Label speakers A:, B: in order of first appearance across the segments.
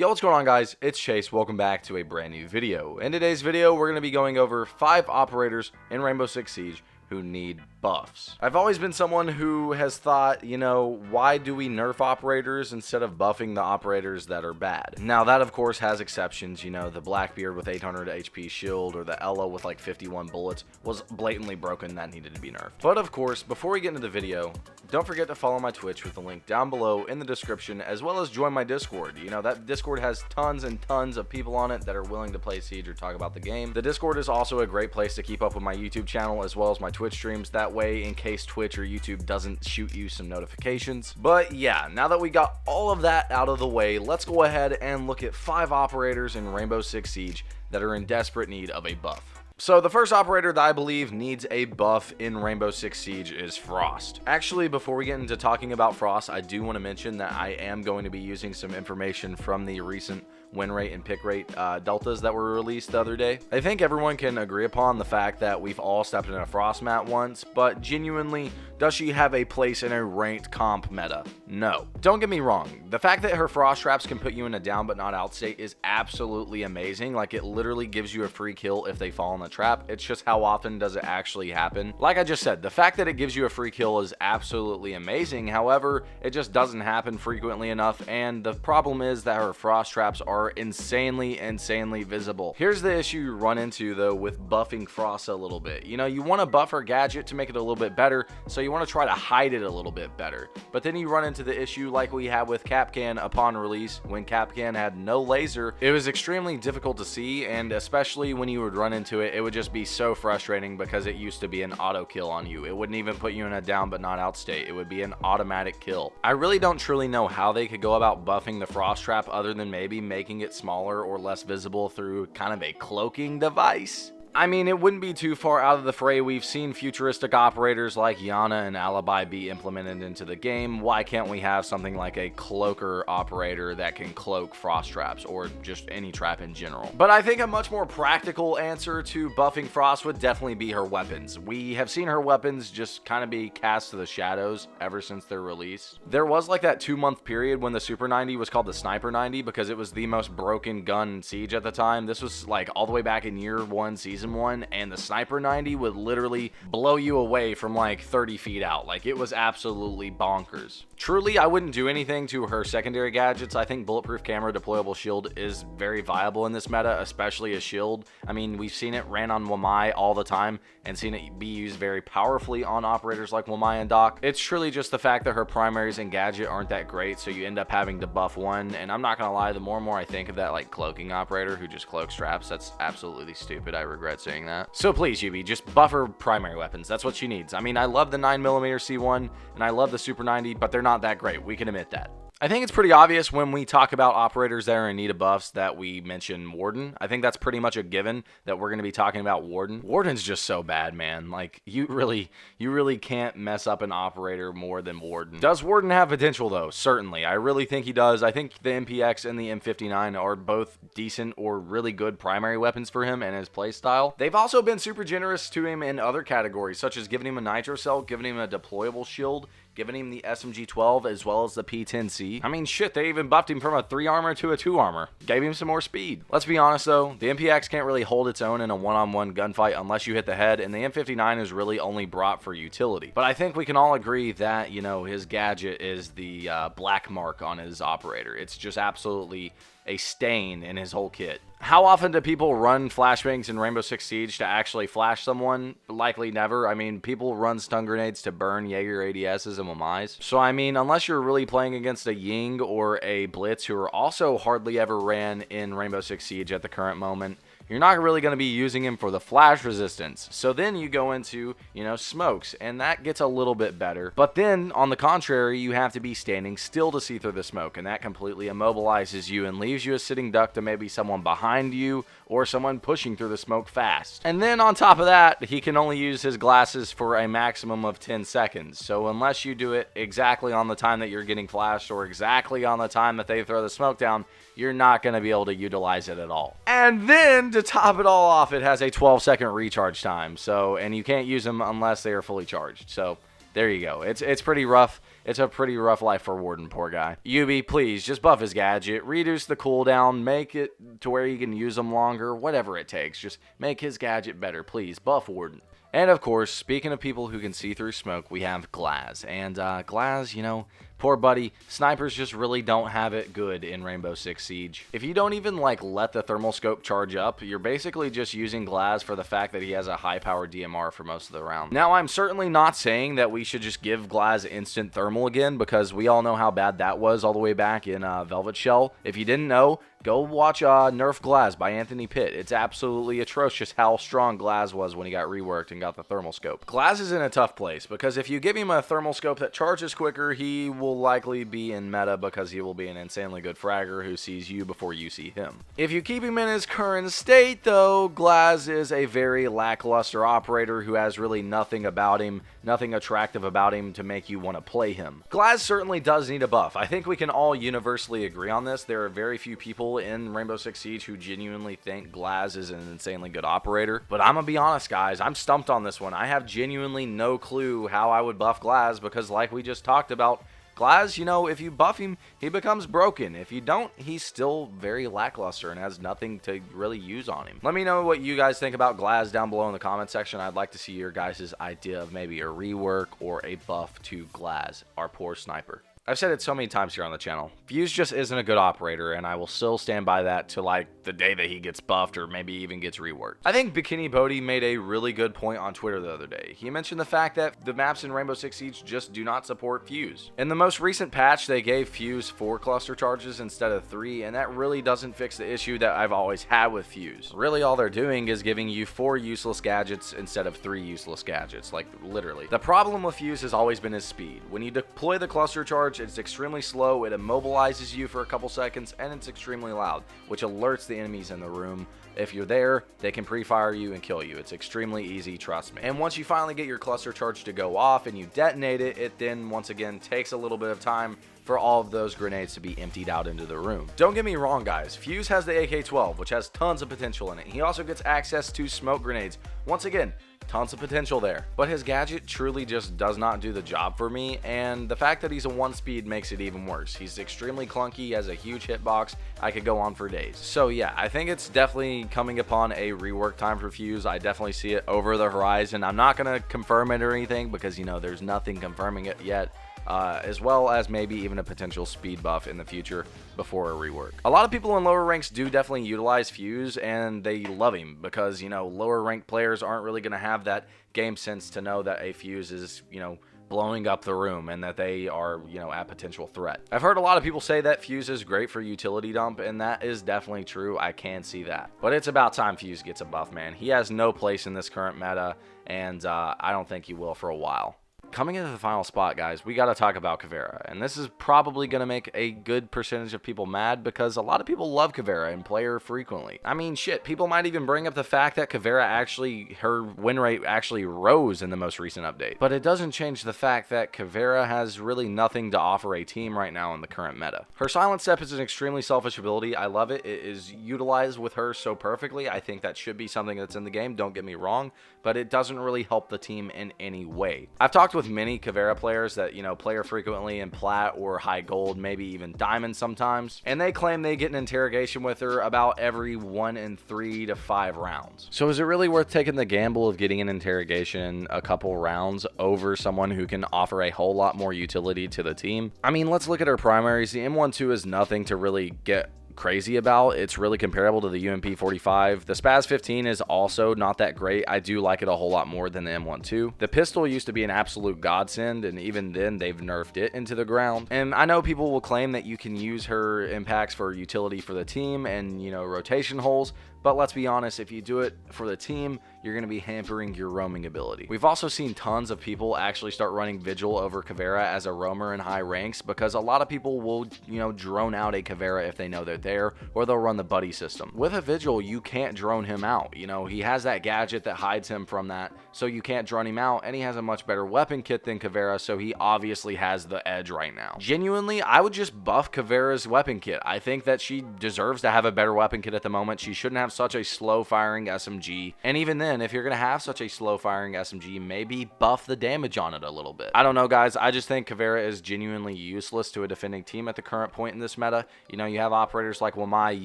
A: Yo, what's going on, guys? It's Chase. Welcome back to a brand new video. In today's video, we're going to be going over 5 operators in Rainbow Six Siege who need buffs. I've always been someone who has thought, why do we nerf operators instead of buffing the operators that are bad? Now, that of course has exceptions. The Blackbeard with 800 HP shield or the Ella with like 51 bullets was blatantly broken, that needed to be nerfed. But of course, before we get into the video, don't forget to follow my Twitch with the link down below in the description, as well as join my Discord. That Discord has tons and tons of people on it that are willing to play Siege or talk about the game. The Discord is also a great place to keep up with my YouTube channel as well as my Twitch streams. That way, in case Twitch or YouTube doesn't shoot you some notifications. But yeah, now that we got all of that out of the way, let's go ahead and look at 5 operators in Rainbow Six Siege that are in desperate need of a buff. So the first operator that I believe needs a buff in Rainbow Six Siege is Frost. Actually, before we get into talking about Frost, I do want to mention that I am going to be using some information from the recent win rate and pick rate deltas that were released the other day. I think everyone can agree upon the fact that we've all stepped in a Frost mat once, but genuinely, does she have a place in a ranked comp meta? No. Don't get me wrong, the fact that her Frost traps can put you in a down but not out state is absolutely amazing. Like, it literally gives you a free kill if they fall in the trap. It's just how often does it actually happen? Like I just said, the fact that it gives you a free kill is absolutely amazing. However, it just doesn't happen frequently enough, and the problem is that her Frost traps are insanely visible. Here's the issue you run into though with buffing Frost a little bit. You want to buff her gadget to make it a little bit better, so you want to try to hide it a little bit better. But then you run into the issue like we had with Kapkan upon release. When Kapkan had no laser, it was extremely difficult to see, and especially when you would run into it, it would just be so frustrating because it used to be an auto kill on you. It wouldn't even put you in a down but not out state. It would be an automatic kill. I really don't truly know how they could go about buffing the Frost trap other than maybe making it smaller or less visible through kind of a cloaking device. I mean, it wouldn't be too far out of the fray. We've seen futuristic operators like Yana and Alibi be implemented into the game. Why can't we have something like a cloaker operator that can cloak Frost traps or just any trap in general? But I think a much more practical answer to buffing Frost would definitely be her weapons. We have seen her weapons just kind of be cast to the shadows ever since their release. There was like that 2-month period when the Super 90 was called the Sniper 90 because it was the most broken gun in Siege at the time. This was like all the way back in year 1, season 1, and the Sniper 90 would literally blow you away from like 30 feet out. Like, it was absolutely bonkers. Truly, I wouldn't do anything to her secondary gadgets. I think bulletproof camera deployable shield is very viable in this meta, especially a shield. I mean, we've seen it ran on Wamai all the time and seen it be used very powerfully on operators like Wamai and Doc. It's truly just the fact that her primaries and gadget aren't that great, so you end up having to buff one. And I'm not gonna lie, the more and more I think of that like cloaking operator who just cloaks traps, that's absolutely stupid. I regret saying that. So please, UB, just buff her primary weapons. That's what she needs. I mean, I love the 9mm C1 and I love the Super 90, but they're not that great. We can admit that. I think it's pretty obvious when we talk about operators that are in need of buffs that we mention Warden. I think that's pretty much a given that we're going to be talking about Warden. Warden's just so bad, man. Like, you really can't mess up an operator more than Warden. Does Warden have potential though? Certainly. I really think he does. I think the MPX and the M59 are both decent or really good primary weapons for him and his playstyle. They've also been super generous to him in other categories, such as giving him a nitro cell, giving him a deployable shield, giving him the SMG-12 as well as the P10C. I mean, shit, they even buffed him from a 3 armor to a 2 armor. Gave him some more speed. Let's be honest though, the MPX can't really hold its own in a one-on-one gunfight unless you hit the head, and the M59 is really only brought for utility. But I think we can all agree that, his gadget is the black mark on his operator. It's just absolutely a stain in his whole kit. How often do people run flashbangs in Rainbow Six Siege to actually flash someone? Likely never. I mean, people run stun grenades to burn Jaeger ADSs and Wamais. So I mean, unless you're really playing against a Ying or a Blitz, who are also hardly ever ran in Rainbow Six Siege at the current moment, you're not really going to be using him for the flash resistance. So then you go into, smokes, and that gets a little bit better. But then, on the contrary, you have to be standing still to see through the smoke, and that completely immobilizes you and leaves you a sitting duck to maybe someone behind you or someone pushing through the smoke fast. And then on top of that, he can only use his glasses for a maximum of 10 seconds. So unless you do it exactly on the time that you're getting flashed or exactly on the time that they throw the smoke down, you're not going to be able to utilize it at all. And then to top it all off, it has a 12-second recharge time. And you can't use them unless they are fully charged. So There you go. It's pretty rough. It's a pretty rough life for Warden, poor guy. UB, please, just buff his gadget, reduce the cooldown, make it to where you can use them longer, whatever it takes. Just make his gadget better, please. Buff Warden. And of course, speaking of people who can see through smoke, we have Glaz. And Glaz, you know, poor buddy, snipers just really don't have it good in Rainbow Six Siege. If you don't even like let the thermal scope charge up, you're basically just using Glaz for the fact that he has a high-powered DMR for most of the round. Now, I'm certainly not saying that we should just give Glaz instant thermal again, because we all know how bad that was all the way back in Velvet Shell. If you didn't know, go watch Nerf Glaz by Anthony Pitt. It's absolutely atrocious how strong Glaz was when he got reworked and got the thermal scope. Glaz is in a tough place, because if you give him a thermal scope that charges quicker, he will likely be in meta because he will be an insanely good fragger who sees you before you see him. If you keep him in his current state, though, Glaz is a very lackluster operator who has really nothing about him, nothing attractive about him to make you want to play him. Glaz certainly does need a buff. I think we can all universally agree on this. There are very few people in Rainbow Six Siege who genuinely think Glaz is an insanely good operator, but I'm gonna be honest, guys, I'm stumped on this one. I have genuinely no clue how I would buff Glaz, because like we just talked about, Glaz, you know, if you buff him, he becomes broken. If you don't, he's still very lackluster and has nothing to really use on him. Let me know what you guys think about Glaz down below in the comment section. I'd like to see your guys' idea of maybe a rework or a buff to Glaz, our poor sniper. I've said it so many times here on the channel. Fuse just isn't a good operator, and I will still stand by that to like the day that he gets buffed or maybe even gets reworked. I think Bikini Bodhi made a really good point on Twitter the other day. He mentioned the fact that the maps in Rainbow Six Siege just do not support Fuse. In the most recent patch, they gave Fuse 4 cluster charges instead of 3, and that really doesn't fix the issue that I've always had with Fuse. Really, all they're doing is giving you 4 useless gadgets instead of 3 useless gadgets, like literally. The problem with Fuse has always been his speed. When you deploy the cluster charge, it's extremely slow, it immobilizes you for a couple seconds, and it's extremely loud, which alerts the enemies in the room. If you're there, they can pre-fire you and kill you. It's extremely easy, trust me. And once you finally get your cluster charge to go off and you detonate it, it then once again takes a little bit of time for all of those grenades to be emptied out into the room. Don't get me wrong, guys. Fuse has the AK-12, which has tons of potential in it. He also gets access to smoke grenades. Once again, tons of potential there. But his gadget truly just does not do the job for me, and the fact that he's a 1-speed makes it even worse. He's extremely clunky, he has a huge hitbox. I could go on for days. So yeah, I think it's definitely coming upon a rework time for Fuse. I definitely see it over the horizon. I'm not going to confirm it or anything because, you know, there's nothing confirming it yet. As well as maybe even a potential speed buff in the future before a rework. A lot of people in lower ranks do definitely utilize Fuse, and they love him because, you know, lower ranked players aren't really going to have that game sense to know that a Fuse is, you know, blowing up the room and that they are, you know, at potential threat. I've heard a lot of people say that Fuse is great for utility dump, and that is definitely true. I can see that. But it's about time Fuse gets a buff, man. He has no place in this current meta, and I don't think he will for a while. Coming into the final spot, guys, we got to talk about Cavera, and this is probably going to make a good percentage of people mad because a lot of people love Cavera and play her frequently. I mean, shit, people might even bring up the fact that Cavera actually, her win rate actually rose in the most recent update, but it doesn't change the fact that Cavera has really nothing to offer a team right now in the current meta. Her silent step is an extremely selfish ability. I love it. It is utilized with her so perfectly. I think that should be something that's in the game, don't get me wrong, but it doesn't really help the team in any way. I've talked with many Cavera players that, you know, play her frequently in plat or high gold, maybe even diamond sometimes, and they claim they get an interrogation with her about every 1 in 3 to 5 rounds. So is it really worth taking the gamble of getting an interrogation a couple rounds over someone who can offer a whole lot more utility to the team? I mean, let's look at her primaries. The M12 is nothing to really get crazy about. It's really comparable to the UMP 45. The Spaz 15 is also not that great. I do like it a whole lot more than the M12. The pistol used to be an absolute godsend, and even then they've nerfed it into the ground. And I know people will claim that you can use her impacts for utility for the team and, you know, rotation holes, but let's be honest, if you do it for the team, you're going to be hampering your roaming ability. We've also seen tons of people actually start running Vigil over Cavera as a roamer in high ranks because a lot of people will, you know, drone out a Cavera if they know they're there, or they'll run the buddy system. With a Vigil, you can't drone him out. You know, he has that gadget that hides him from that, so you can't drone him out, and he has a much better weapon kit than Cavera, so he obviously has the edge right now. Genuinely, I would just buff Cavera's weapon kit. I think that she deserves to have a better weapon kit at the moment. She shouldn't have have such a slow firing SMG. And even then, if you're going to have such a slow firing SMG, maybe buff the damage on it a little bit. I don't know, guys. I just think Cavera is genuinely useless to a defending team at the current point in this meta. You know, you have operators like Wamai,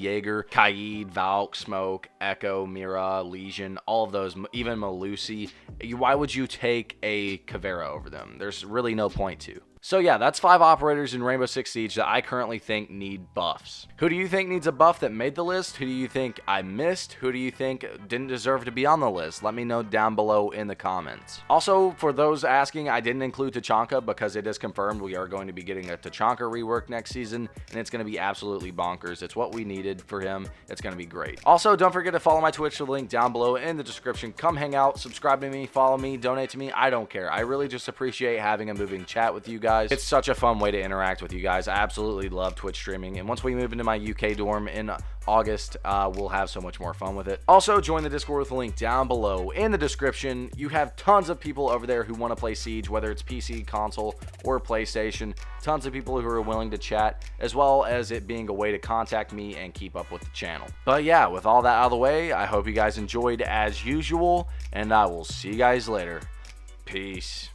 A: Jaeger, Kaid, Valk, Smoke, Echo, Mira, Legion, all of those, even Malusi. Why would you take a Cavera over them? There's really no point to. So yeah, that's 5 operators in Rainbow Six Siege that I currently think need buffs. Who do you think needs a buff that made the list? Who do you think I missed? Who do you think didn't deserve to be on the list? Let me know down below in the comments. Also, for those asking, I didn't include Tachanka because it is confirmed we are going to be getting a Tachanka rework next season, and it's going to be absolutely bonkers. It's what we needed for him. It's going to be great. Also, don't forget to follow my Twitch, the link down below in the description. Come hang out, subscribe to me, follow me, donate to me. I don't care. I really just appreciate having a moving chat with you guys. It's such a fun way to interact with you guys. I absolutely love Twitch streaming, and once we move into my UK dorm in August, we'll have so much more fun with it. Also, join the Discord with the link down below in the description. You have tons of people over there who want to play Siege, whether it's PC, console, or PlayStation. Tons of people who are willing to chat, as well as it being a way to contact me and keep up with the channel. But yeah, with all that out of the way, I hope you guys enjoyed as usual, and I will see you guys later. Peace.